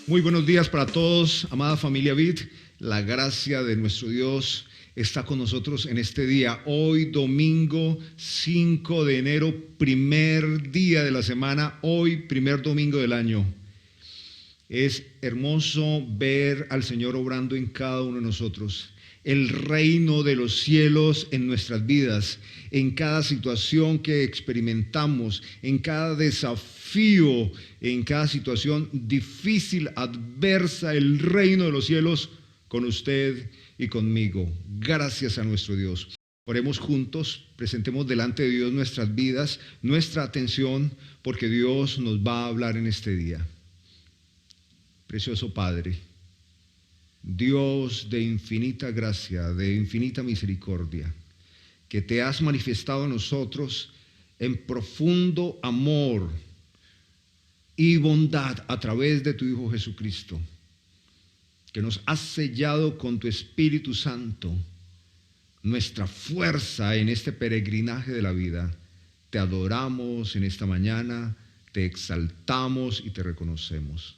Muy buenos días para todos, amada familia Vid. La gracia de nuestro Dios está con nosotros en este día. Hoy, domingo 5 de enero, primer día de la semana, hoy, primer domingo del año. Es hermoso ver al Señor obrando en cada uno de nosotros. El reino de los cielos en nuestras vidas, en cada situación que experimentamos, en cada desafío, en cada situación difícil, adversa, el reino de los cielos con usted y conmigo. Gracias a nuestro Dios. Oremos juntos, presentemos delante de Dios nuestras vidas, nuestra atención, porque Dios nos va a hablar en este día. Precioso Padre, Dios de infinita gracia, de infinita misericordia, que te has manifestado a nosotros en profundo amor y bondad a través de tu Hijo Jesucristo, que nos has sellado con tu Espíritu Santo, nuestra fuerza en este peregrinaje de la vida. Te adoramos en esta mañana, te exaltamos y te reconocemos.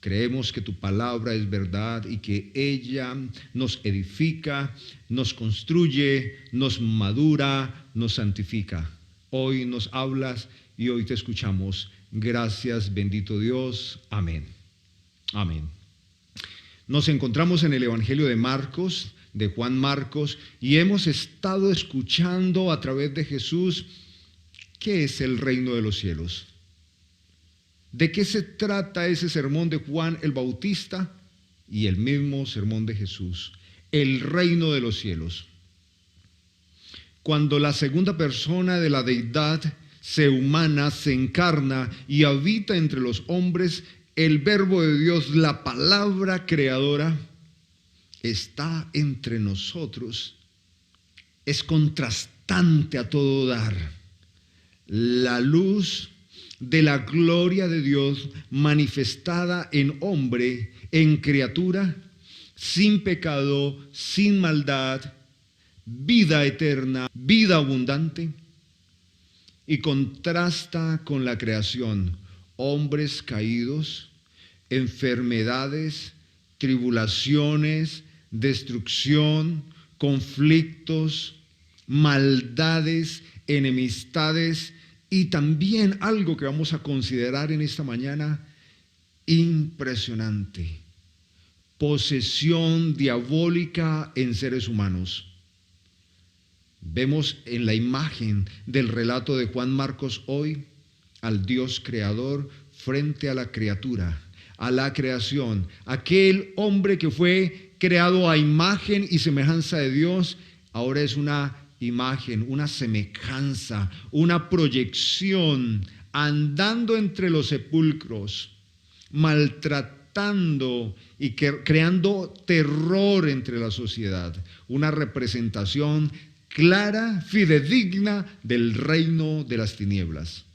Creemos que tu palabra es verdad y que ella nos edifica, nos construye, nos madura, nos santifica. Hoy nos hablas y hoy te escuchamos. Gracias, bendito Dios. Amén. Amén. Nos encontramos en el Evangelio de Marcos, de Juan Marcos, y hemos estado escuchando a través de Jesús qué es el reino de los cielos. ¿De qué se trata ese sermón de Juan el Bautista y el mismo sermón de Jesús? El reino de los cielos. Cuando la segunda persona de la deidad se humana, se encarna y habita entre los hombres, el verbo de Dios, la palabra creadora, está entre nosotros. Es contrastante a todo dar. La luz de la gloria de Dios manifestada en hombre, en criatura, sin pecado, sin maldad, vida eterna, vida abundante, y contrasta con la creación, hombres caídos, enfermedades, tribulaciones, destrucción, conflictos, maldades, enemistades, y también algo que vamos a considerar en esta mañana, impresionante: posesión diabólica en seres humanos. Vemos en la imagen del relato de Juan Marcos hoy al Dios creador frente a la criatura, a la creación. Aquel hombre que fue creado a imagen y semejanza de Dios, ahora es una imagen, una semejanza, una proyección, andando entre los sepulcros, maltratando y creando terror entre la sociedad. Una representación clara, fidedigna del reino de las tinieblas.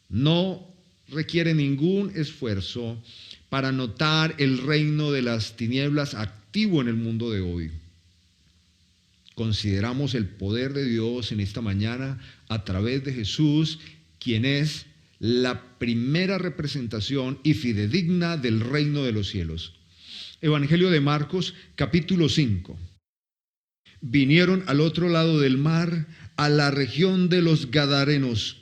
No requiere ningún esfuerzo para notar el reino de las tinieblas activo en el mundo de hoy. Consideramos el poder de Dios en esta mañana a través de Jesús, quien es la primera representación y fidedigna del reino de los cielos. Evangelio de Marcos, capítulo 5. Vinieron al otro lado del mar, a la región de los Gadarenos.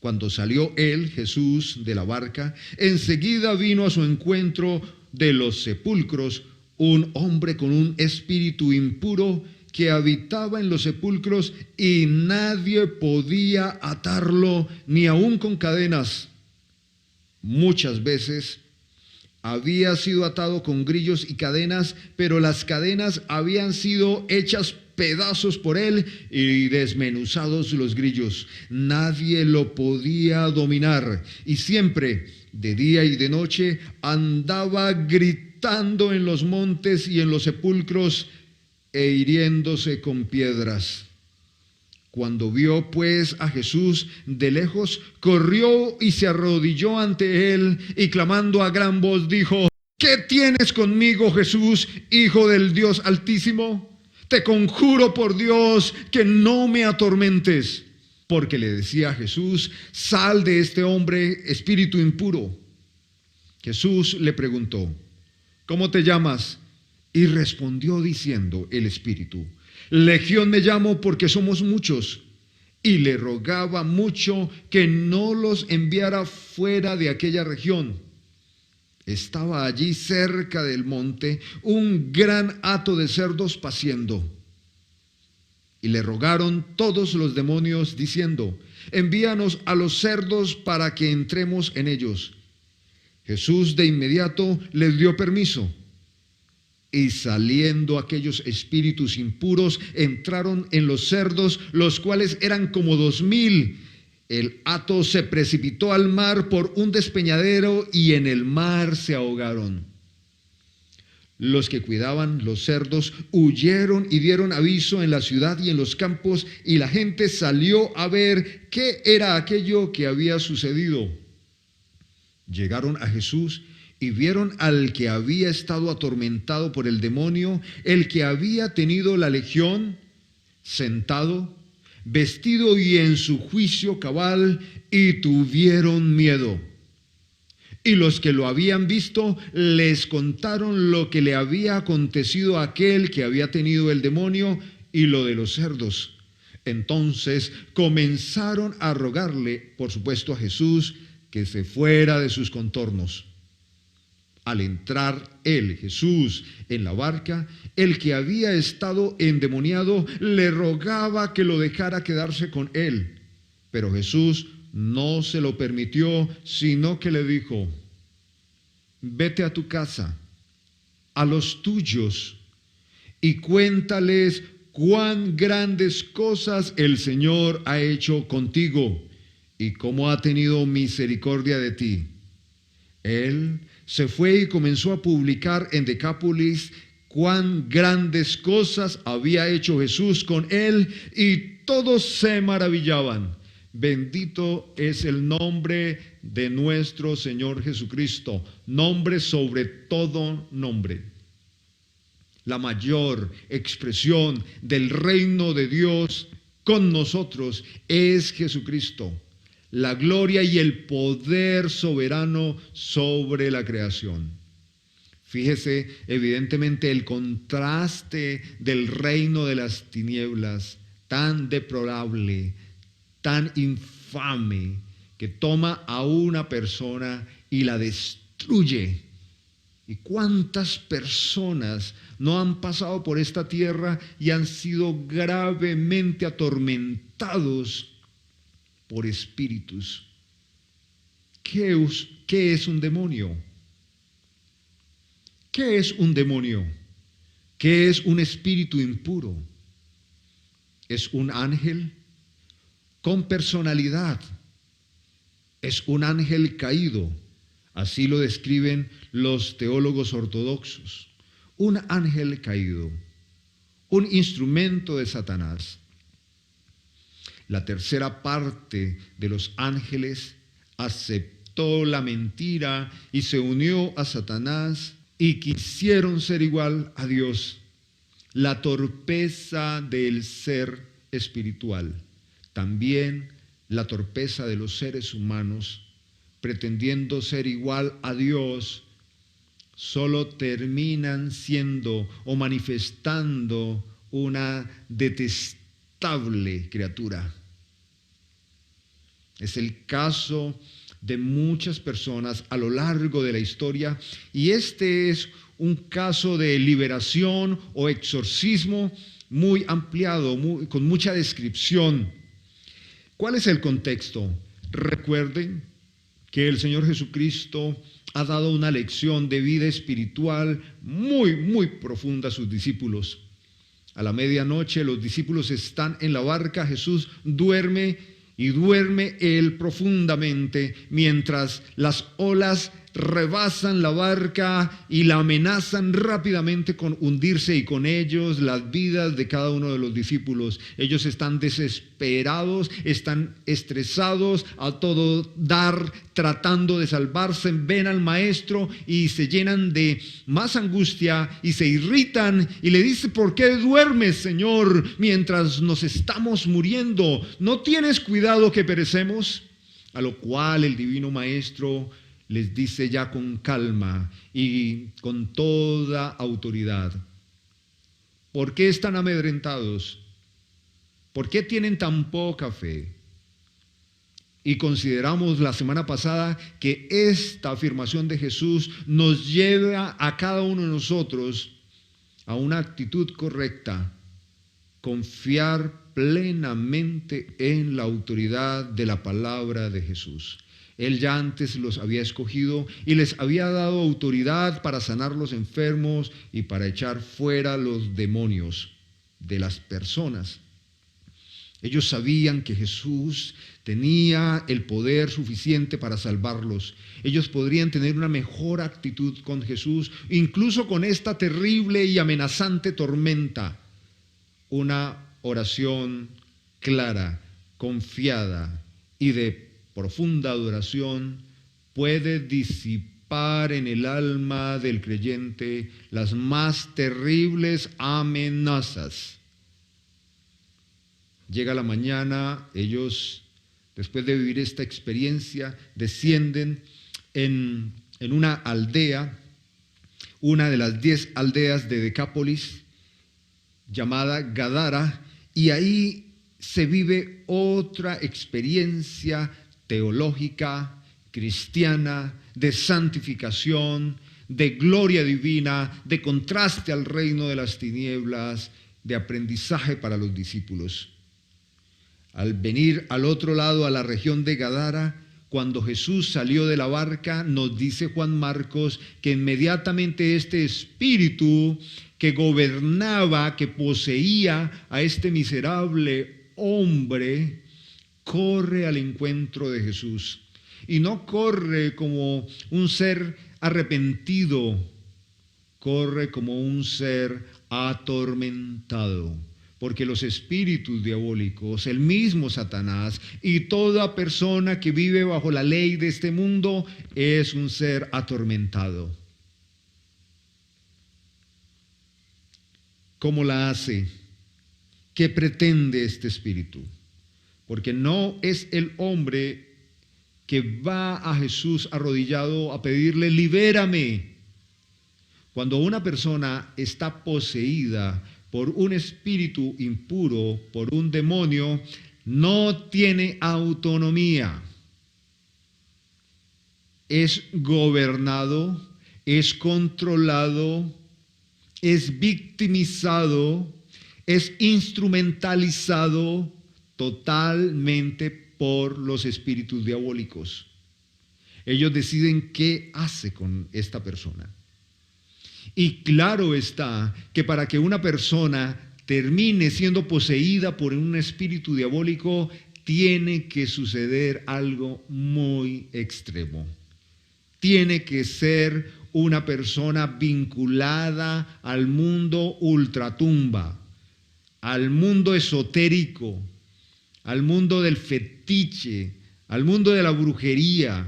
Cuando salió él, Jesús, de la barca, enseguida vino a su encuentro de los sepulcros un hombre con un espíritu impuro que habitaba en los sepulcros, y nadie podía atarlo, ni aun con cadenas. Muchas veces había sido atado con grillos y cadenas, pero las cadenas habían sido hechas pedazos por él y desmenuzados los grillos. Nadie lo podía dominar, y siempre, de día y de noche, andaba gritando en los montes y en los sepulcros, e hiriéndose con piedras. Cuando vio pues a Jesús de lejos, corrió y se arrodilló ante él, y clamando a gran voz dijo: ¿Qué tienes conmigo, Jesús, Hijo del Dios Altísimo? Te conjuro por Dios que no me atormentes. Porque le decía a Jesús: sal de este hombre, espíritu impuro. Jesús le preguntó: ¿cómo te llamas? Y respondió diciendo el espíritu: Legión me llamo, porque somos muchos. Y le rogaba mucho que no los enviara fuera de aquella región. Estaba allí cerca del monte un gran hato de cerdos paciendo. Y le rogaron todos los demonios diciendo: envíanos a los cerdos para que entremos en ellos. Jesús de inmediato les dio permiso. Y saliendo aquellos espíritus impuros, entraron en los cerdos, los cuales eran como 2000. El hato se precipitó al mar por un despeñadero y en el mar se ahogaron. Los que cuidaban los cerdos huyeron y dieron aviso en la ciudad y en los campos, y la gente salió a ver qué era aquello que había sucedido. Llegaron a Jesús y vieron al que había estado atormentado por el demonio, el que había tenido la legión, sentado, vestido y en su juicio cabal, y tuvieron miedo. Y los que lo habían visto les contaron lo que le había acontecido a aquel que había tenido el demonio y lo de los cerdos. Entonces comenzaron a rogarle, por supuesto a Jesús, que se fuera de sus contornos. Al entrar él, Jesús, en la barca, el que había estado endemoniado le rogaba que lo dejara quedarse con él. Pero Jesús no se lo permitió, sino que le dijo: vete a tu casa, a los tuyos, y cuéntales cuán grandes cosas el Señor ha hecho contigo y cómo ha tenido misericordia de ti. Él se fue y comenzó a publicar en Decápolis cuán grandes cosas había hecho Jesús con él, y todos se maravillaban. Bendito es el nombre de nuestro Señor Jesucristo, nombre sobre todo nombre. La mayor expresión del reino de Dios con nosotros es Jesucristo. La gloria y el poder soberano sobre la creación. Fíjese evidentemente el contraste del reino de las tinieblas, tan deplorable, tan infame, que toma a una persona y la destruye. ¿Y cuántas personas no han pasado por esta tierra y han sido gravemente atormentados por espíritus? ¿Qué es un demonio? ¿Qué es un demonio? ¿Qué es un espíritu impuro? Es un ángel con personalidad. Es un ángel caído. Así lo describen los teólogos ortodoxos. Un ángel caído, un instrumento de Satanás. La tercera parte de los ángeles aceptó la mentira y se unió a Satanás y quisieron ser igual a Dios. La torpeza del ser espiritual, también la torpeza de los seres humanos, pretendiendo ser igual a Dios, solo terminan siendo o manifestando una detestable criatura. Es el caso de muchas personas a lo largo de la historia, y este es un caso de liberación o exorcismo muy ampliado, con mucha descripción. ¿Cuál es el contexto? Recuerden que el Señor Jesucristo ha dado una lección de vida espiritual muy, muy profunda a sus discípulos. A la medianoche los discípulos están en la barca, Jesús duerme y duerme él profundamente, mientras las olas rebasan la barca y la amenazan rápidamente con hundirse, y con ellos las vidas de cada uno de los discípulos. Ellos están desesperados, están estresados, a todo dar, tratando de salvarse. Ven al maestro y se llenan de más angustia y se irritan y le dicen: ¿por qué duermes, Señor, mientras nos estamos muriendo? ¿No tienes cuidado que perecemos? A lo cual el divino maestro les dice ya con calma y con toda autoridad: ¿por qué están amedrentados? ¿Por qué tienen tan poca fe? Y consideramos la semana pasada que esta afirmación de Jesús nos lleva a cada uno de nosotros a una actitud correcta: confiar plenamente en la autoridad de la palabra de Jesús. Él ya antes los había escogido y les había dado autoridad para sanar los enfermos y para echar fuera los demonios de las personas. Ellos sabían que Jesús tenía el poder suficiente para salvarlos. Ellos podrían tener una mejor actitud con Jesús, incluso con esta terrible y amenazante tormenta. Una oración clara, confiada y de profunda adoración puede disipar en el alma del creyente las más terribles amenazas. Llega la mañana, ellos, después de vivir esta experiencia, descienden en una aldea, una de las 10 aldeas de Decápolis, llamada Gadara, y ahí se vive otra experiencia teológica, cristiana, de santificación, de gloria divina, de contraste al reino de las tinieblas, de aprendizaje para los discípulos. Al venir al otro lado, a la región de Gadara, cuando Jesús salió de la barca, nos dice Juan Marcos que inmediatamente este espíritu que gobernaba, que poseía a este miserable hombre, corre al encuentro de Jesús. Y no corre como un ser arrepentido, corre como un ser atormentado. Porque los espíritus diabólicos, el mismo Satanás y toda persona que vive bajo la ley de este mundo es un ser atormentado. ¿Cómo la hace? ¿Qué pretende este espíritu? Porque no es el hombre que va a Jesús arrodillado a pedirle: libérame. Cuando una persona está poseída por un espíritu impuro, por un demonio, no tiene autonomía. Es gobernado, es controlado, es victimizado, es instrumentalizado totalmente por los espíritus diabólicos. Ellos deciden qué hace con esta persona. Y claro está que para que una persona termine siendo poseída por un espíritu diabólico, tiene que suceder algo muy extremo. Tiene que ser una persona vinculada al mundo ultratumba, al mundo esotérico, al mundo del fetiche, al mundo de la brujería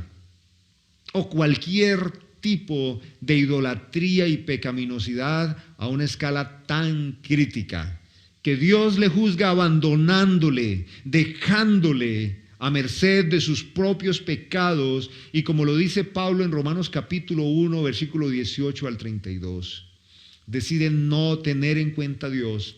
o cualquier tipo de idolatría y pecaminosidad a una escala tan crítica que Dios le juzga abandonándole, dejándole a merced de sus propios pecados, y como lo dice Pablo en Romanos capítulo 1, versículo 18 al 32, deciden no tener en cuenta a Dios,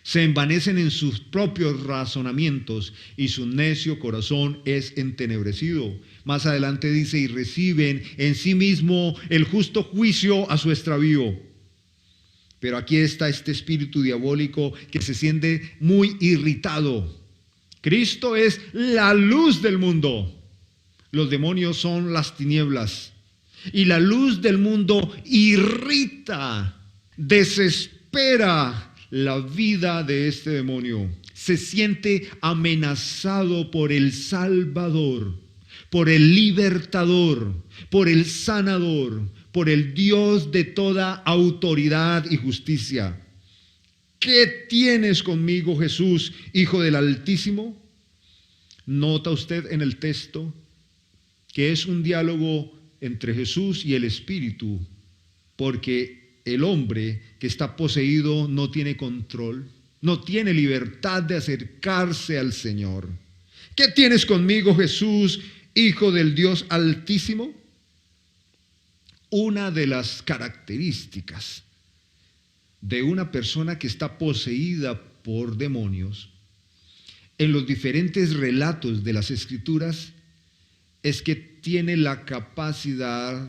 se envanecen en sus propios razonamientos y su necio corazón es entenebrecido. Más adelante dice: y reciben en sí mismo el justo juicio a su extravío. Pero aquí está este espíritu diabólico que se siente muy irritado. Cristo es la luz del mundo. Los demonios son las tinieblas. Y la luz del mundo irrita, desespera la vida de este demonio. Se siente amenazado por el Salvador, por el Libertador, por el Sanador, por el Dios de toda autoridad y justicia. ¿Qué tienes conmigo, Jesús, Hijo del Altísimo? Nota usted en el texto que es un diálogo entre Jesús y el Espíritu, porque el hombre que está poseído no tiene control, no tiene libertad de acercarse al Señor. ¿Qué tienes conmigo, Jesús, Hijo del Dios Altísimo? una de las características de una persona que está poseída por demonios en los diferentes relatos de las Escrituras es que tiene la capacidad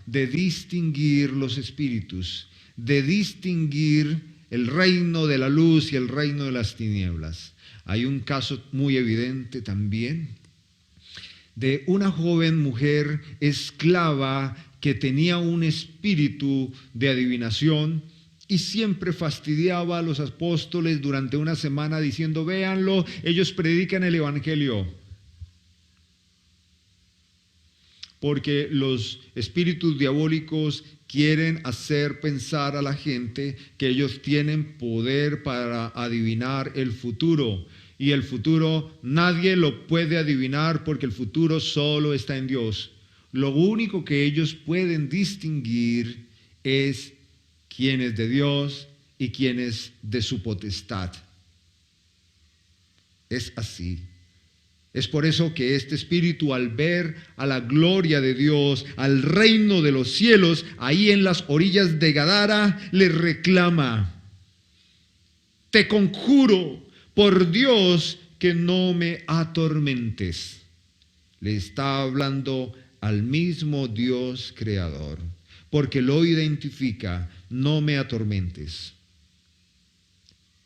de distinguir los espíritus, de distinguir el reino de la luz y el reino de las tinieblas. Hay un caso muy evidente también de una joven mujer esclava que tenía un espíritu de adivinación y siempre fastidiaba a los apóstoles durante una semana diciendo: véanlo, ellos predican el evangelio. Porque los espíritus diabólicos quieren hacer pensar a la gente que ellos tienen poder para adivinar el futuro. Y el futuro nadie lo puede adivinar porque el futuro solo está en Dios. Lo único que ellos pueden distinguir es quién es de Dios y quién es de su potestad. Es así. Es por eso que este espíritu, al ver a la gloria de Dios, al reino de los cielos, ahí en las orillas de Gadara, le reclama: te conjuro por Dios que no me atormentes. Le está hablando al mismo Dios creador, porque lo identifica: no me atormentes.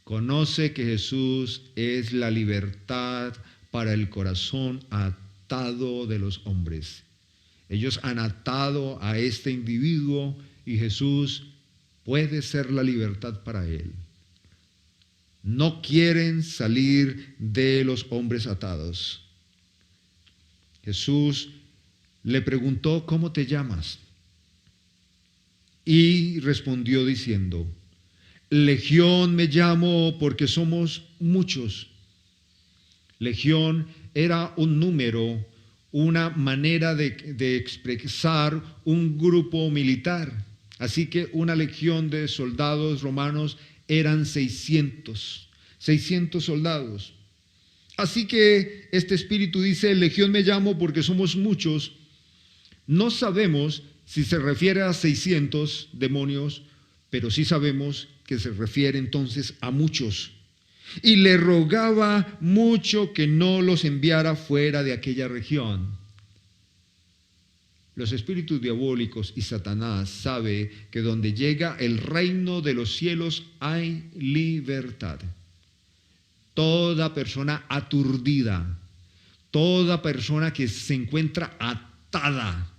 Conoce que Jesús es la libertad para el corazón atado de los hombres. Ellos han atado a este individuo y Jesús puede ser la libertad para él. No quieren salir de los hombres atados. Jesús le preguntó: ¿cómo te llamas? Y respondió diciendo: Legión me llamo porque somos muchos. Legión era un número, una manera de expresar un grupo militar. Así que una legión de soldados romanos eran 600 soldados. Así que este espíritu dice: Legión me llamo porque somos muchos. No sabemos si se refiere a 600 demonios, pero sí sabemos que se refiere entonces a muchos. Y le rogaba mucho que no los enviara fuera de aquella región. Los espíritus diabólicos y Satanás sabe que donde llega el reino de los cielos hay libertad. Toda persona aturdida, toda persona que se encuentra atada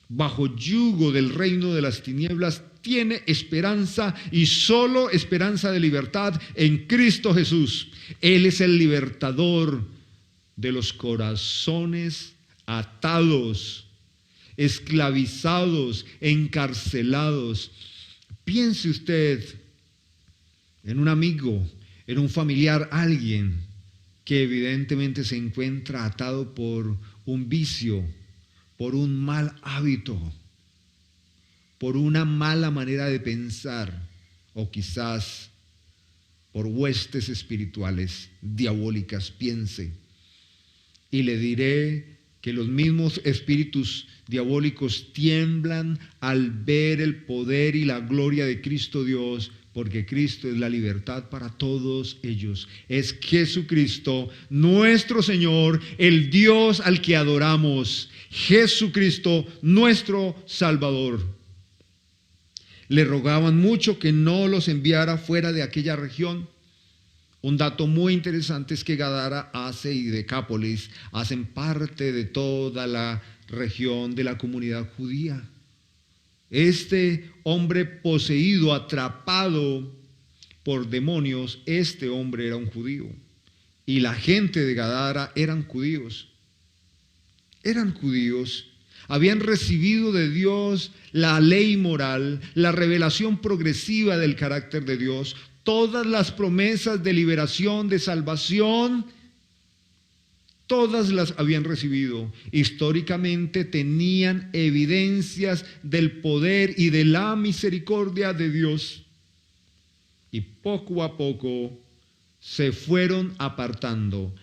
bajo yugo del reino de las tinieblas tiene esperanza, y solo esperanza de libertad en Cristo Jesús. Él es el libertador de los corazones atados, esclavizados, encarcelados. Piense usted en un amigo, en un familiar, alguien que evidentemente se encuentra atado por un vicio, por un mal hábito, por una mala manera de pensar, o quizás por huestes espirituales diabólicas. Piense, y le diré que los mismos espíritus diabólicos tiemblan al ver el poder y la gloria de Cristo Dios, porque Cristo es la libertad para todos ellos. Es Jesucristo, nuestro Señor, el Dios al que adoramos. Jesucristo, nuestro Salvador. Le rogaban mucho que no los enviara fuera de aquella región. Un dato muy interesante es que Gadara y Decápolis hacen parte de toda la región de la comunidad judía. Este hombre poseído, atrapado por demonios, este hombre era un judío. Y la gente de Gadara eran judíos. Eran judíos. Habían recibido de Dios la ley moral, la revelación progresiva del carácter de Dios, todas las promesas de liberación, de salvación, todas las habían recibido. Históricamente tenían evidencias del poder y de la misericordia de Dios. Y poco a poco se fueron apartando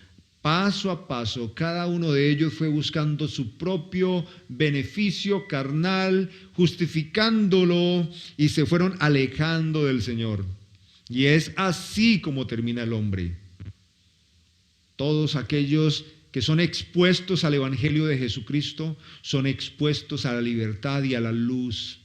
paso a paso, cada uno de ellos fue buscando su propio beneficio carnal, justificándolo, y se fueron alejando del Señor. Y es así como termina el hombre. Todos aquellos que son expuestos al Evangelio de Jesucristo son expuestos a la libertad y a la luz.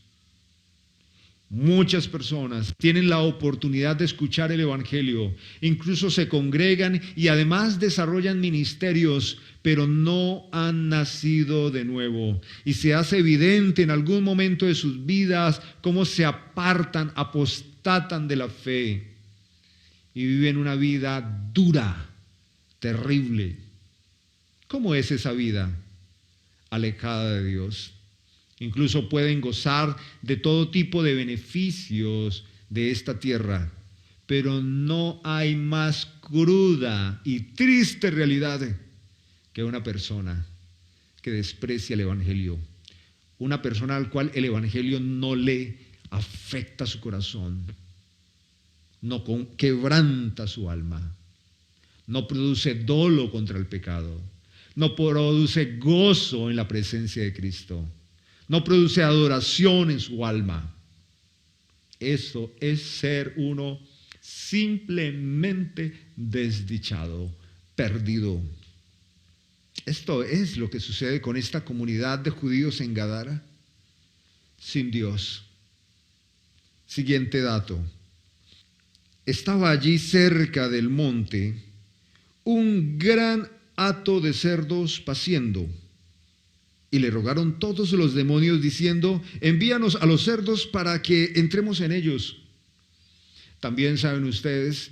Muchas personas tienen la oportunidad de escuchar el Evangelio, incluso se congregan y además desarrollan ministerios, pero no han nacido de nuevo. Y se hace evidente en algún momento de sus vidas cómo se apartan, apostatan de la fe y viven una vida dura, terrible. ¿Cómo es esa vida? Alejada de Dios. Incluso pueden gozar de todo tipo de beneficios de esta tierra, pero no hay más cruda y triste realidad que una persona que desprecia el Evangelio. Una persona al cual el Evangelio no le afecta su corazón, no quebranta su alma, no produce dolo contra el pecado, no produce gozo en la presencia de Cristo, no produce adoración en su alma. Eso es ser uno simplemente desdichado, perdido. Esto es lo que sucede con esta comunidad de judíos en Gadara, sin Dios. Siguiente dato. Estaba allí cerca del monte un gran hato de cerdos paciendo. Y le rogaron todos los demonios diciendo: envíanos a los cerdos para que entremos en ellos. También saben ustedes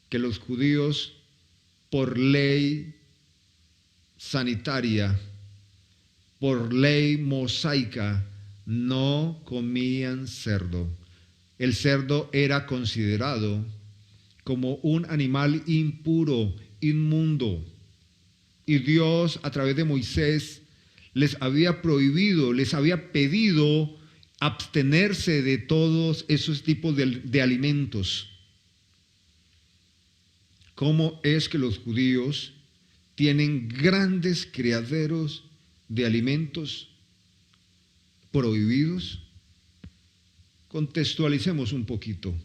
que los judíos, por ley sanitaria, por ley mosaica, no comían cerdo. El cerdo era considerado como un animal impuro, inmundo. Y Dios, a través de Moisés, les había prohibido, les había pedido abstenerse de todos esos tipos de alimentos. ¿Cómo es que los judíos tienen grandes criaderos de alimentos prohibidos? Contextualicemos un poquito.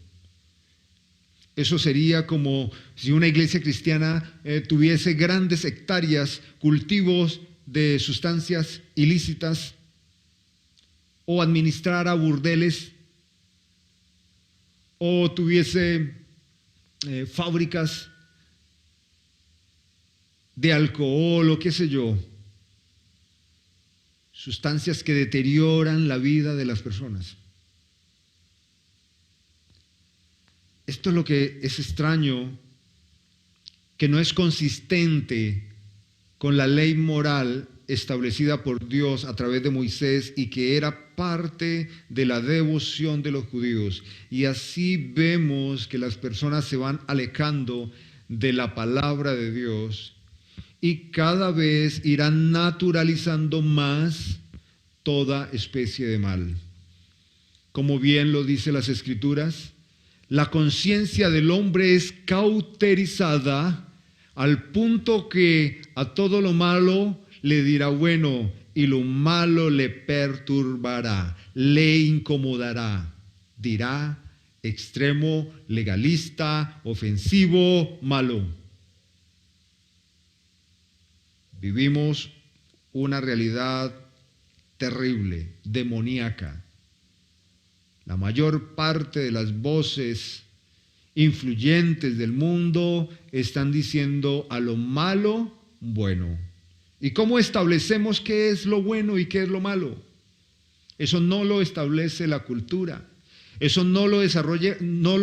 Eso sería como si una iglesia cristiana tuviese grandes hectáreas, cultivos de sustancias ilícitas, o administrara burdeles, o tuviese fábricas de alcohol o qué sé yo, sustancias que deterioran la vida de las personas. Esto es lo que es extraño, que no es consistente con la ley moral establecida por Dios a través de Moisés y que era parte de la devoción de los judíos. Y así vemos que las personas se van alejando de la palabra de Dios y cada vez irán naturalizando más toda especie de mal. Como bien lo dice las Escrituras, la conciencia del hombre es cauterizada al punto que a todo lo malo le dirá bueno y lo malo le perturbará, le incomodará. Dirá extremo, legalista, ofensivo, malo. Vivimos una realidad terrible, demoníaca. La mayor parte de las voces influyentes del mundo están diciendo a lo malo bueno. ¿Y cómo establecemos qué es lo bueno y qué es lo malo? Eso no lo establece la cultura. Eso no lo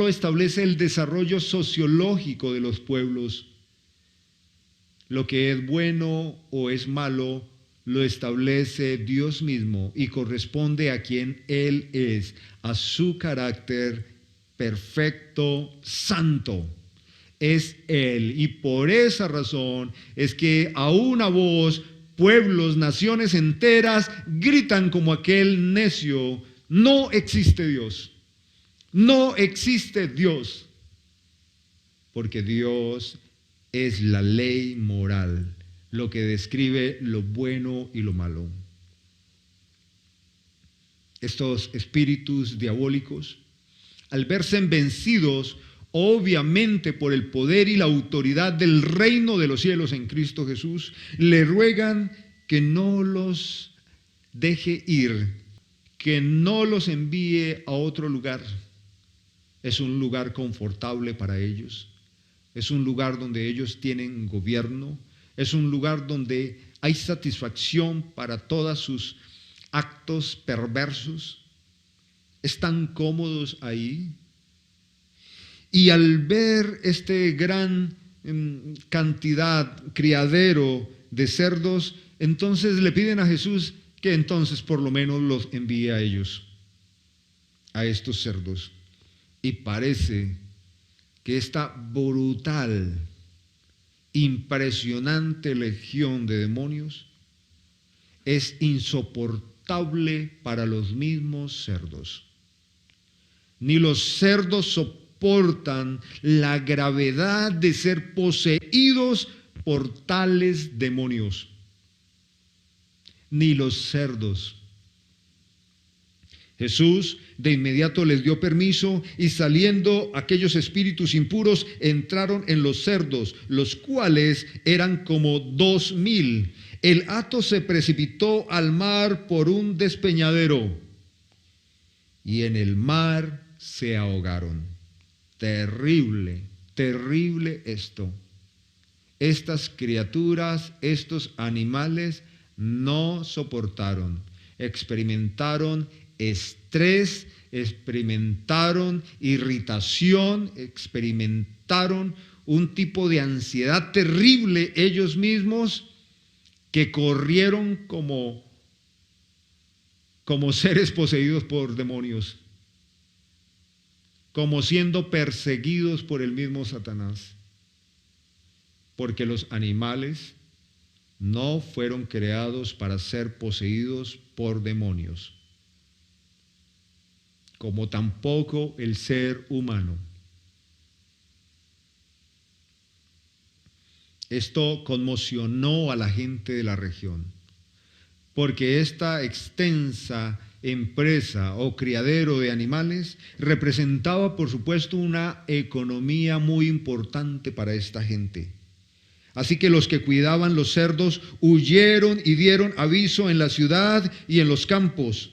establece el desarrollo sociológico de los pueblos. Lo que es bueno o es malo lo establece Dios mismo y corresponde a quien Él es, a su carácter perfecto, santo. Es Él. Y por esa razón es que a una voz, pueblos, naciones enteras gritan como aquel necio: no existe Dios. No existe Dios. Porque Dios es la ley moral, lo que describe lo bueno y lo malo. Estos espíritus diabólicos, al verse vencidos, obviamente por el poder y la autoridad del reino de los cielos en Cristo Jesús, le ruegan que no los deje ir, que no los envíe a otro lugar. Es un lugar confortable para ellos, es un lugar donde ellos tienen gobierno, es un lugar donde hay satisfacción para todos sus actos perversos. Están cómodos ahí. Y al ver este gran cantidad, criadero de cerdos, entonces le piden a Jesús que entonces por lo menos los envíe a ellos, a estos cerdos. Y parece que esta brutal, impresionante legión de demonios es insoportable para los mismos cerdos. Ni los cerdos soportan la gravedad de ser poseídos por tales demonios. Ni los cerdos. Jesús de inmediato les dio permiso y saliendo aquellos espíritus impuros entraron en los cerdos, los cuales eran como 2,000. El hato se precipitó al mar por un despeñadero y en el mar se ahogaron. Terrible, terrible esto. Estas criaturas, estos animales no soportaron, experimentaron estrés, experimentaron irritación, experimentaron un tipo de ansiedad terrible ellos mismos, que corrieron como seres poseídos por demonios, como siendo perseguidos por el mismo Satanás, porque los animales no fueron creados para ser poseídos por demonios, como tampoco el ser humano. Esto conmocionó a la gente de la región, porque esta extensa empresa o criadero de animales representaba, por supuesto, una economía muy importante para esta gente. Así que los que cuidaban los cerdos huyeron y dieron aviso en la ciudad y en los campos.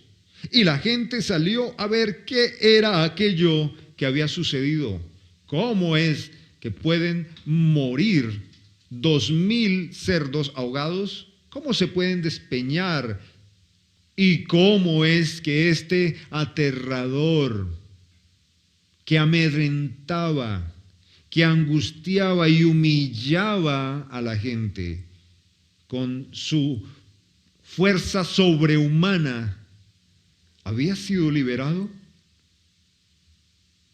Y la gente salió a ver qué era aquello que había sucedido. ¿Cómo es que pueden morir 2,000 cerdos ahogados? ¿Cómo se pueden despeñar? ¿Y cómo es que este aterrador que amedrentaba, que angustiaba y humillaba a la gente con su fuerza sobrehumana, había sido liberado?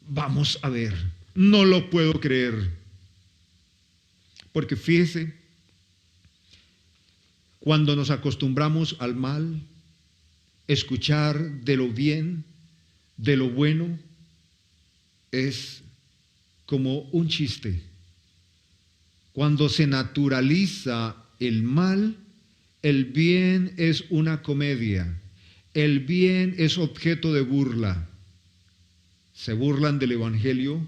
Vamos a ver, no lo puedo creer. Porque fíjese, cuando nos acostumbramos al mal, escuchar de lo bien, de lo bueno, es como un chiste. Cuando se naturaliza el mal, el bien es una comedia. El bien es objeto de burla. Se burlan del Evangelio,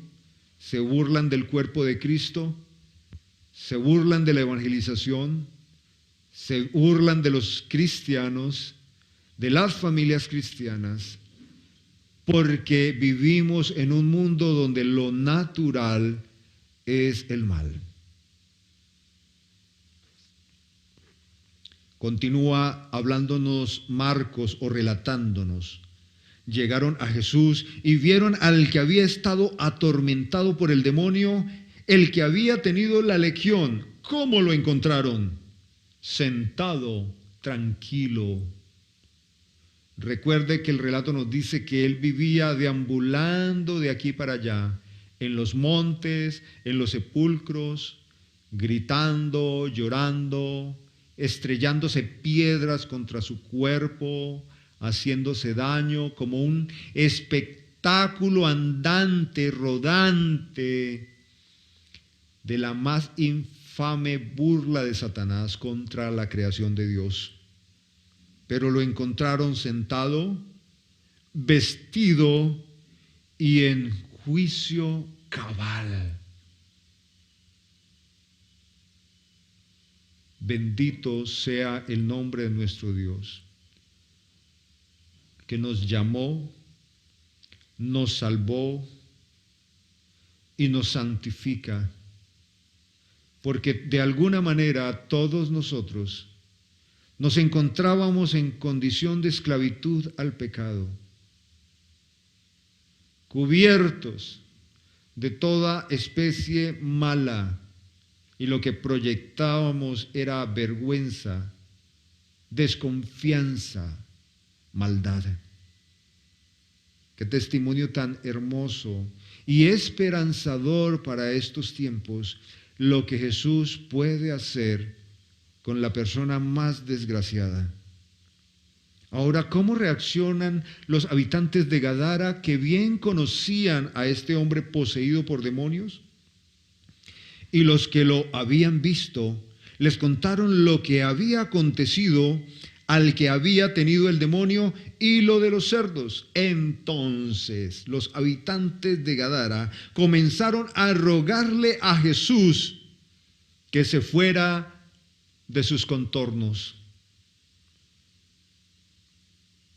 se burlan del cuerpo de Cristo, se burlan de la evangelización, se burlan de los cristianos, de las familias cristianas, porque vivimos en un mundo donde lo natural es el mal. Continúa hablándonos Marcos o relatándonos. Llegaron a Jesús y vieron al que había estado atormentado por el demonio, el que había tenido la legión. ¿Cómo lo encontraron? Sentado, tranquilo. Recuerde que el relato nos dice que él vivía deambulando de aquí para allá, en los montes, en los sepulcros, gritando, llorando, estrellándose piedras contra su cuerpo, haciéndose daño, como un espectáculo andante, rodante, de la más infame burla de Satanás contra la creación de Dios. Pero lo encontraron sentado, vestido y en juicio cabal. Bendito sea el nombre de nuestro Dios, que nos llamó, nos salvó y nos santifica, porque de alguna manera todos nosotros nos encontrábamos en condición de esclavitud al pecado, cubiertos de toda especie mala, y lo que proyectábamos era vergüenza, desconfianza, maldad. Qué testimonio tan hermoso y esperanzador para estos tiempos, lo que Jesús puede hacer con la persona más desgraciada. Ahora, ¿cómo reaccionan los habitantes de Gadara, que bien conocían a este hombre poseído por demonios? Y los que lo habían visto les contaron lo que había acontecido al que había tenido el demonio y lo de los cerdos. Entonces los habitantes de Gadara comenzaron a rogarle a Jesús que se fuera de sus contornos.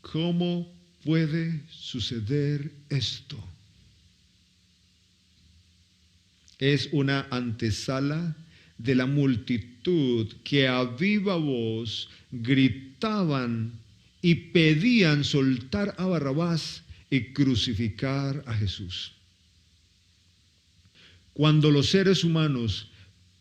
¿Cómo puede suceder esto? Es una antesala de la multitud que a viva voz gritaban y pedían soltar a Barrabás y crucificar a Jesús. Cuando los seres humanos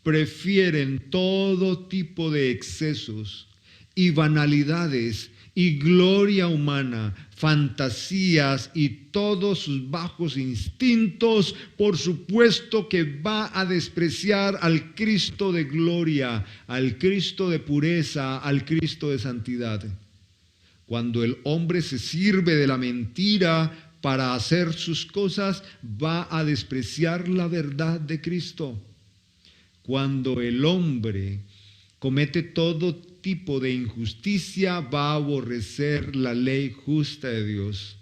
prefieren todo tipo de excesos y banalidades y gloria humana, fantasías y todos sus bajos instintos, por supuesto que va a despreciar al Cristo de gloria, al Cristo de pureza, al Cristo de santidad. Cuando el hombre se sirve de la mentira para hacer sus cosas, va a despreciar la verdad de Cristo. Cuando el hombre comete todo tipo de injusticia, va a aborrecer la ley justa de Dios.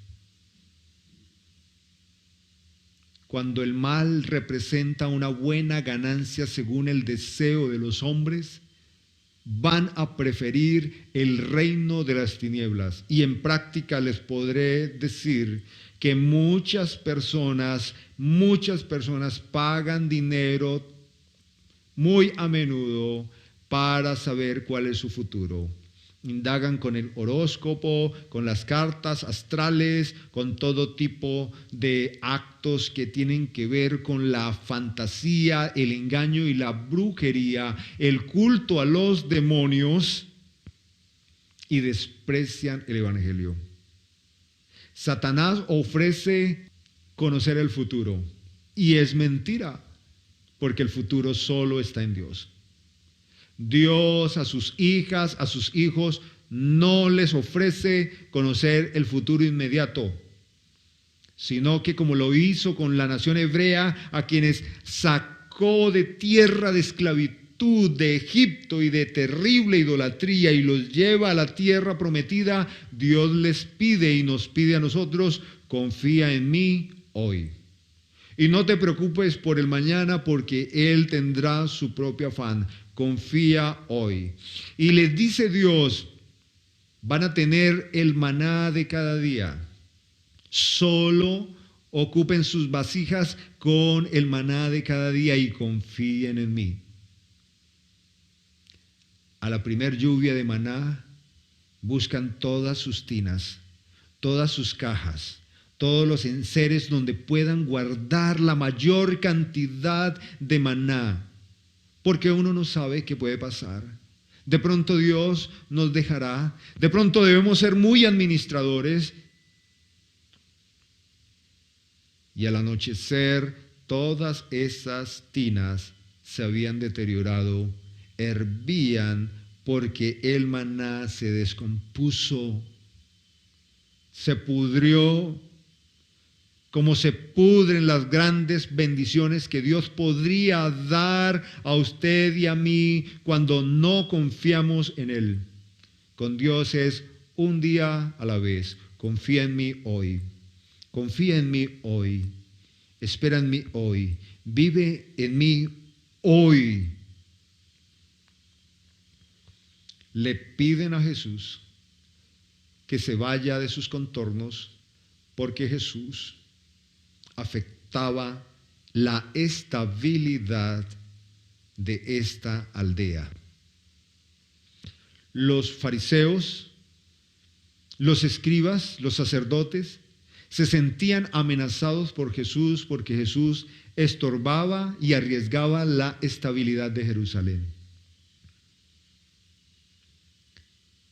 Cuando el mal representa una buena ganancia según el deseo de los hombres, van a preferir el reino de las tinieblas. Y en práctica les podré decir que muchas personas pagan dinero muy a menudo para saber cuál es su futuro. Indagan con el horóscopo, con las cartas astrales, con todo tipo de actos que tienen que ver con la fantasía, el engaño y la brujería, el culto a los demonios, y desprecian el evangelio. Satanás ofrece conocer el futuro, y es mentira, porque el futuro solo está en Dios. Dios a sus hijas, a sus hijos, no les ofrece conocer el futuro inmediato, sino que, como lo hizo con la nación hebrea, a quienes sacó de tierra de esclavitud, de Egipto y de terrible idolatría, y los lleva a la tierra prometida, Dios les pide y nos pide a nosotros: confía en mí hoy. Y no te preocupes por el mañana, porque Él tendrá su propio afán. Confía hoy. Y les dice Dios: van a tener el maná de cada día. Solo ocupen sus vasijas con el maná de cada día y confíen en mí. A la primer lluvia de maná buscan todas sus tinas, todas sus cajas, todos los enseres donde puedan guardar la mayor cantidad de maná, porque uno no sabe qué puede pasar. De pronto Dios nos dejará, de pronto debemos ser muy administradores, y al anochecer todas esas tinas se habían deteriorado, hervían, porque el maná se descompuso, se pudrió, cómo se pudren las grandes bendiciones que Dios podría dar a usted y a mí cuando no confiamos en Él. Con Dios es un día a la vez. Confía en mí hoy. Confía en mí hoy. Espera en mí hoy. Vive en mí hoy. Le piden a Jesús que se vaya de sus contornos porque Jesús afectaba la estabilidad de esta aldea. Los fariseos, los escribas, los sacerdotes, se sentían amenazados por Jesús porque Jesús estorbaba y arriesgaba la estabilidad de Jerusalén.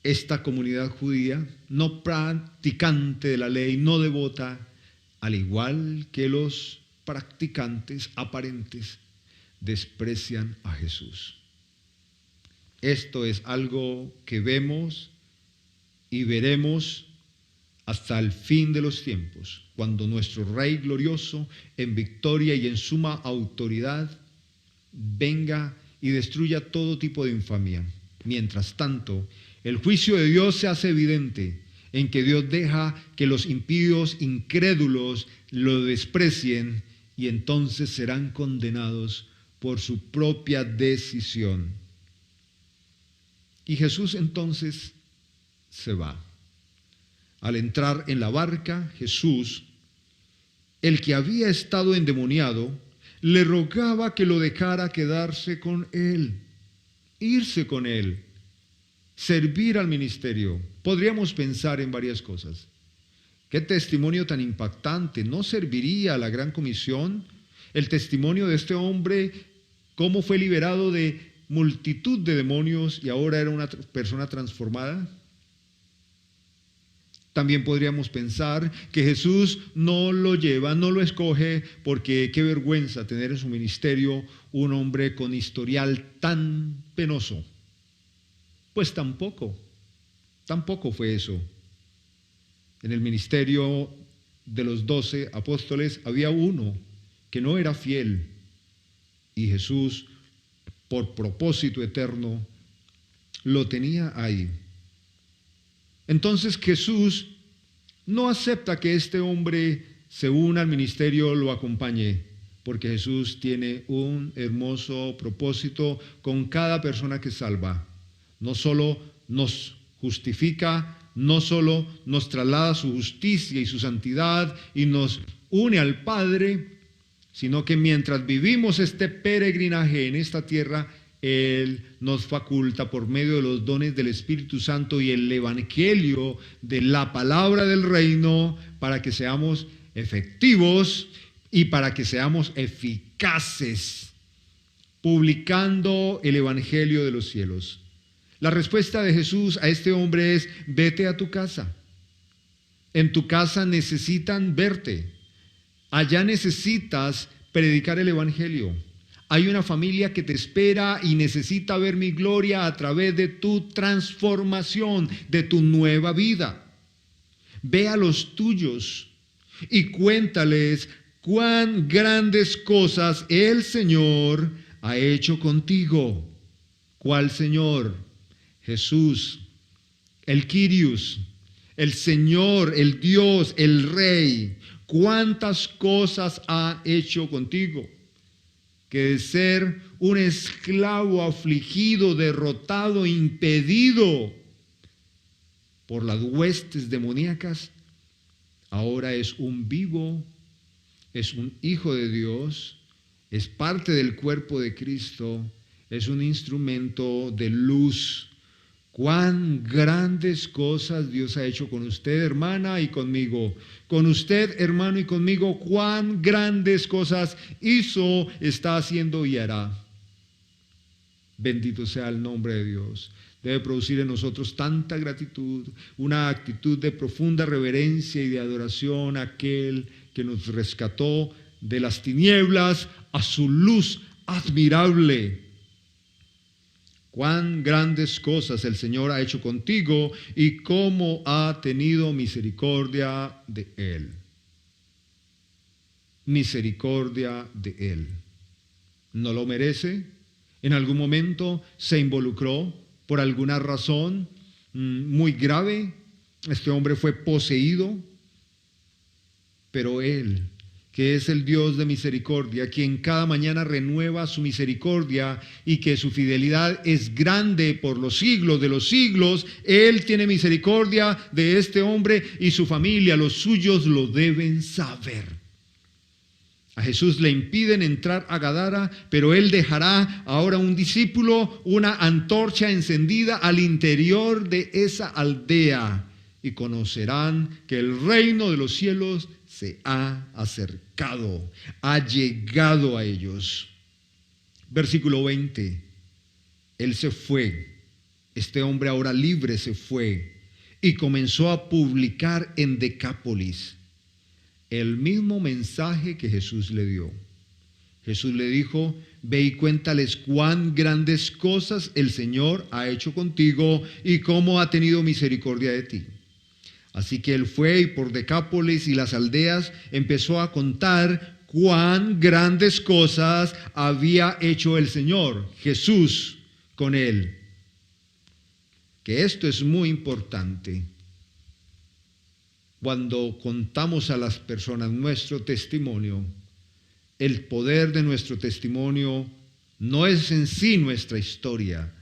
Esta comunidad judía, no practicante de la ley, no devota, al igual que los practicantes aparentes, desprecian a Jesús. Esto es algo que vemos y veremos hasta el fin de los tiempos, cuando nuestro Rey glorioso, en victoria y en suma autoridad, venga y destruya todo tipo de infamia. Mientras tanto, el juicio de Dios se hace evidente en que Dios deja que los impíos incrédulos lo desprecien y entonces serán condenados por su propia decisión. Y Jesús entonces se va. Al entrar en la barca, Jesús, el que había estado endemoniado, le rogaba que lo dejara quedarse con él, irse con él, servir al ministerio. Podríamos pensar en varias cosas. ¿Qué testimonio tan impactante? ¿No serviría a la gran comisión? El testimonio de este hombre, cómo fue liberado de multitud de demonios y ahora era una persona transformada. También podríamos pensar que Jesús no lo lleva, no lo escoge, porque qué vergüenza tener en su ministerio un hombre con historial tan penoso. Pues tampoco fue eso. En el ministerio de los 12 apóstoles había uno que no era fiel y Jesús, por propósito eterno, lo tenía ahí. Entonces Jesús no acepta que este hombre se una al ministerio, lo acompañe, porque Jesús tiene un hermoso propósito con cada persona que salva. No solo nos justifica, no solo nos traslada su justicia y su santidad y nos une al Padre, sino que mientras vivimos este peregrinaje en esta tierra, Él nos faculta por medio de los dones del Espíritu Santo y el Evangelio de la palabra del reino para que seamos efectivos y para que seamos eficaces, publicando el Evangelio de los cielos. La respuesta de Jesús a este hombre es: vete a tu casa. En tu casa necesitan verte. Allá necesitas predicar el Evangelio. Hay una familia que te espera y necesita ver mi gloria a través de tu transformación, de tu nueva vida. Ve a los tuyos y cuéntales cuán grandes cosas el Señor ha hecho contigo. ¿Cuál Señor? Jesús, el Kyrios, el Señor, el Dios, el Rey. ¿Cuántas cosas ha hecho contigo? Que de ser un esclavo afligido, derrotado, impedido por las huestes demoníacas, ahora es un vivo, es un hijo de Dios, es parte del cuerpo de Cristo, es un instrumento de luz. Cuán grandes cosas Dios ha hecho con usted, hermana, y conmigo. Con usted, hermano, y conmigo, cuán grandes cosas hizo, está haciendo y hará. Bendito sea el nombre de Dios. Debe producir en nosotros tanta gratitud, una actitud de profunda reverencia y de adoración a aquel que nos rescató de las tinieblas a su luz admirable. Cuán grandes cosas el Señor ha hecho contigo y cómo ha tenido misericordia de él. misericordia de Él. No lo merece. En algún momento se involucró por alguna razón muy grave. Este hombre fue poseído. Pero Él, que es el Dios de misericordia, quien cada mañana renueva su misericordia y que su fidelidad es grande por los siglos de los siglos, Él tiene misericordia de este hombre y su familia. Los suyos lo deben saber. A Jesús le impiden entrar a Gadara, pero Él dejará ahora un discípulo, una antorcha encendida al interior de esa aldea, y conocerán que el reino de los cielos se ha acercado, ha llegado a ellos. Versículo 20. Él se fue, este hombre ahora libre se fue y comenzó a publicar en Decápolis el mismo mensaje que Jesús le dio. Jesús le dijo: ve y cuéntales cuán grandes cosas el Señor ha hecho contigo y cómo ha tenido misericordia de ti. Así que él fue y por Decápolis y las aldeas empezó a contar cuán grandes cosas había hecho el Señor, Jesús, con él. Que esto es muy importante. Cuando contamos a las personas nuestro testimonio, el poder de nuestro testimonio no es en sí nuestra historia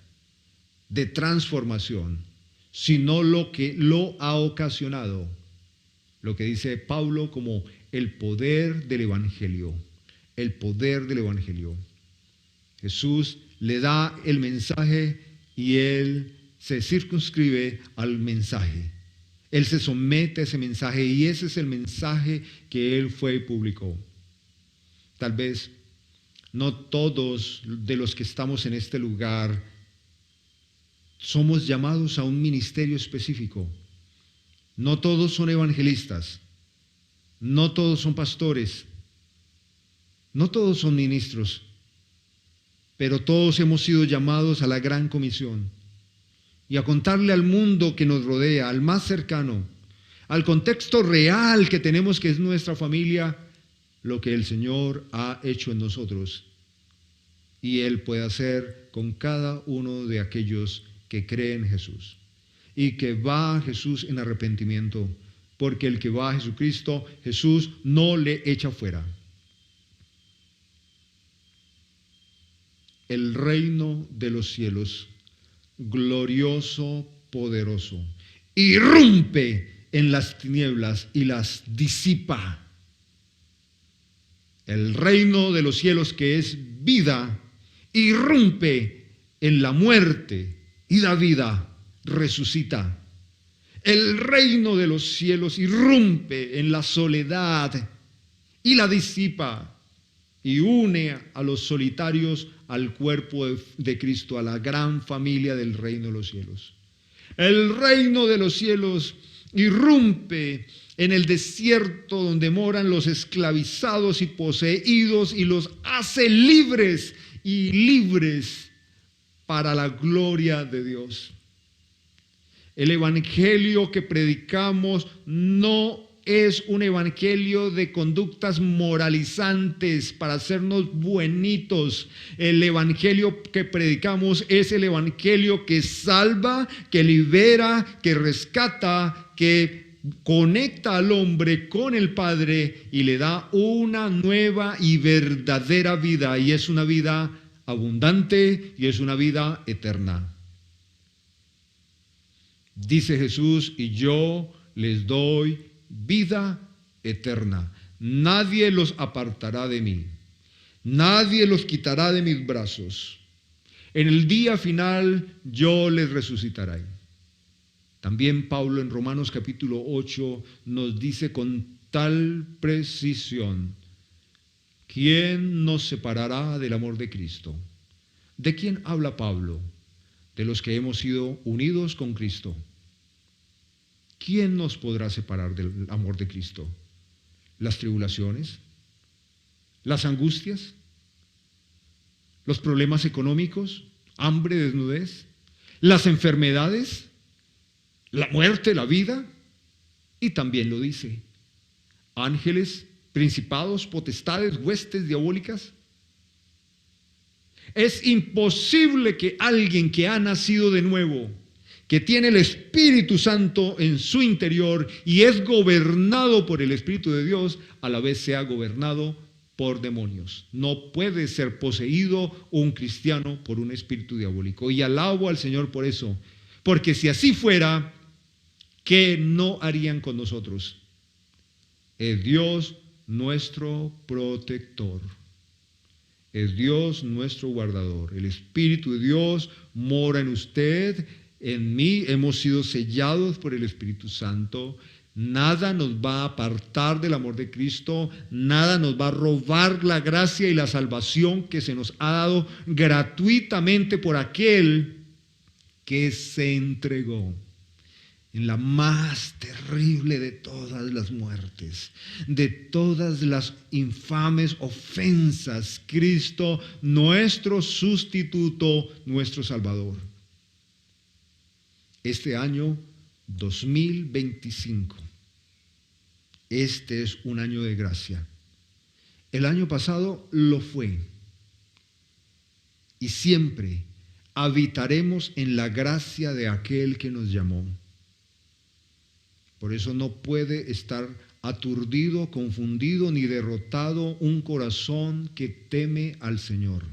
de transformación, sino lo que lo ha ocasionado, lo que dice Pablo como el poder del Evangelio, el poder del Evangelio. Jesús le da el mensaje y él se circunscribe al mensaje. Él se somete a ese mensaje y ese es el mensaje que él fue y publicó. Tal vez no todos de los que estamos en este lugar somos llamados a un ministerio específico. No todos son evangelistas, no todos son pastores, no todos son ministros, pero todos hemos sido llamados a la gran comisión y a contarle al mundo que nos rodea, al más cercano, al contexto real que tenemos, que es nuestra familia, lo que el Señor ha hecho en nosotros y Él puede hacer con cada uno de aquellos que cree en Jesús y que va a Jesús en arrepentimiento, porque el que va a Jesucristo, Jesús no le echa fuera. El reino de los cielos, glorioso, poderoso, irrumpe en las tinieblas y las disipa. El reino de los cielos, que es vida, irrumpe en la muerte y da vida, resucita. El reino de los cielos irrumpe en la soledad y la disipa y une a los solitarios al cuerpo de Cristo, a la gran familia del reino de los cielos. El reino de los cielos irrumpe en el desierto donde moran los esclavizados y poseídos y los hace libres y libres para la gloria de Dios. El evangelio que predicamos no es un evangelio de conductas moralizantes para hacernos buenitos. El evangelio que predicamos es el evangelio que salva, que libera, que rescata, que conecta al hombre con el Padre y le da una nueva y verdadera vida, y es una vida abundante y es una vida eterna. Dice Jesús: y yo les doy vida eterna. Nadie los apartará de mí. Nadie los quitará de mis brazos. En el día final yo les resucitaré. También Pablo en Romanos capítulo 8 nos dice con tal precisión: ¿quién nos separará del amor de Cristo? ¿De quién habla Pablo? De los que hemos sido unidos con Cristo. ¿Quién nos podrá separar del amor de Cristo? ¿Las tribulaciones? ¿Las angustias? ¿Los problemas económicos? ¿Hambre, desnudez? ¿Las enfermedades? ¿La muerte, la vida? Y también lo dice: ángeles principados, potestades, huestes diabólicas. Es imposible que alguien que ha nacido de nuevo, que tiene el Espíritu Santo en su interior y es gobernado por el Espíritu de Dios, a la vez sea gobernado por demonios. No puede ser poseído un cristiano por un espíritu diabólico. Y alabo al Señor por eso, porque si así fuera, ¿qué no harían con nosotros? Es Dios nuestro protector. Es Dios nuestro guardador. El Espíritu de Dios mora en usted, en mí. Hemos sido sellados por el Espíritu Santo. Nada nos va a apartar del amor de Cristo. Nada nos va a robar la gracia y la salvación que se nos ha dado gratuitamente por aquel que se entregó en la más terrible de todas las muertes, de todas las infames ofensas. Cristo, nuestro sustituto, nuestro Salvador. Este año 2025, este es un año de gracia. El año pasado lo fue. Y siempre habitaremos en la gracia de aquel que nos llamó. Por eso no puede estar aturdido, confundido ni derrotado un corazón que teme al Señor.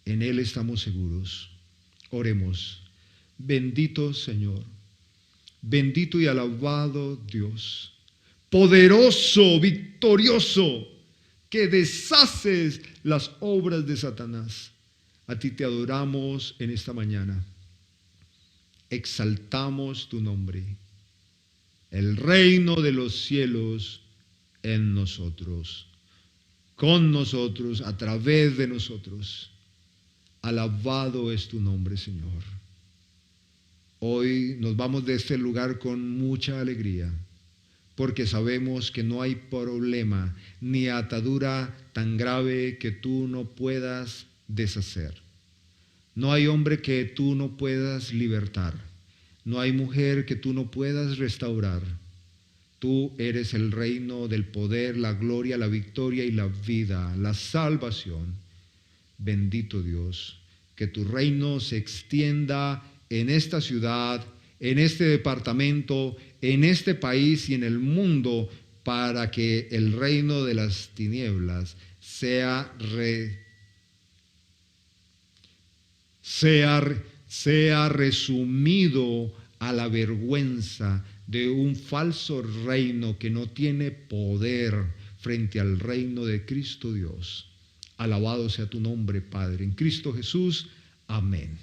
En Él estamos seguros. Oremos. Bendito Señor, bendito y alabado Dios, poderoso, victorioso, que deshaces las obras de Satanás. A ti te adoramos en esta mañana. Exaltamos tu nombre. El reino de los cielos en nosotros, con nosotros, a través de nosotros. Alabado es tu nombre, Señor. Hoy nos vamos de este lugar con mucha alegría, porque sabemos que no hay problema ni atadura tan grave que tú no puedas deshacer. No hay hombre que tú no puedas libertar. No hay mujer que tú no puedas restaurar. Tú eres el reino del poder, la gloria, la victoria y la vida, la salvación. Bendito Dios, que tu reino se extienda en esta ciudad, en este departamento, en este país y en el mundo, para que el reino de las tinieblas sea resumido a la vergüenza de un falso reino que no tiene poder frente al reino de Cristo Dios. Alabado sea tu nombre, Padre. En Cristo Jesús. Amén.